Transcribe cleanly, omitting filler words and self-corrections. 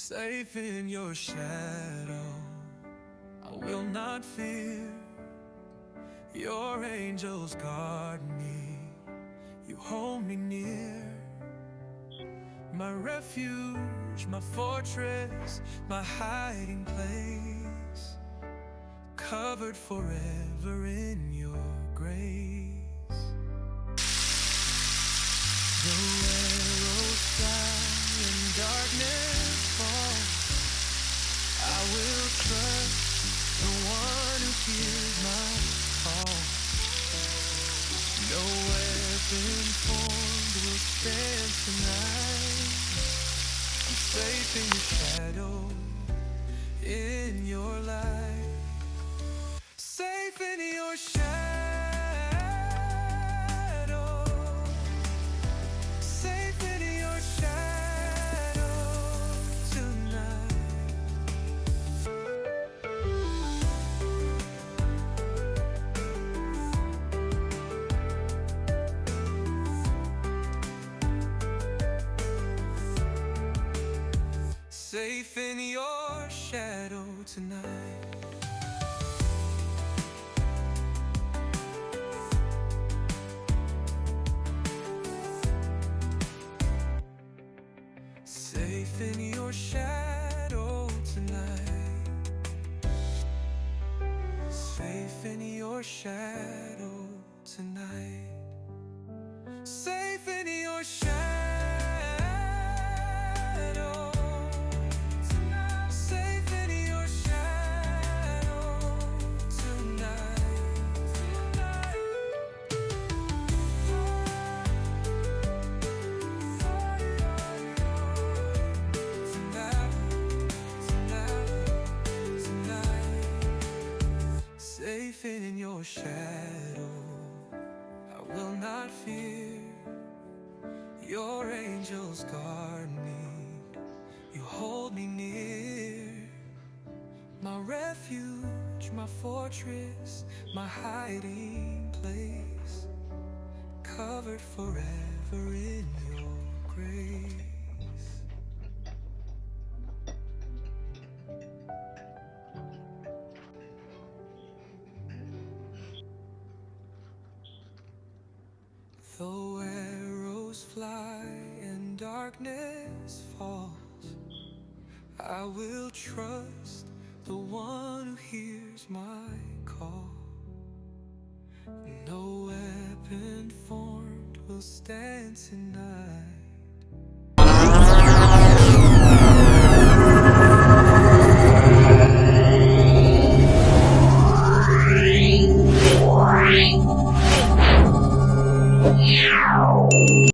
Safe in your shadow, I will not fear. Your angels guard me, you hold me near. My refuge, my fortress, my hiding place, covered forever in your grace. Though arrows fly and darkness fall, I will trust the one who hears my call. No weapon formed will stand tonight. I'm safe in your shadow, in your light. Safe in your shadow, safe in your shadow tonight. Safe in your shadow tonight. Safe in your shadow tonight. Safe in your shadow tonight. Safe in your shadow tonight. Safe in your shadow tonight. Safe in your shadow, I will not fear. Your angels guard me, you hold me near. My refuge, my fortress, my hiding place, covered forever in your grace. Though arrows fly and darkness falls, I will trust the one who hears my call. No weapon formed will stand tonight.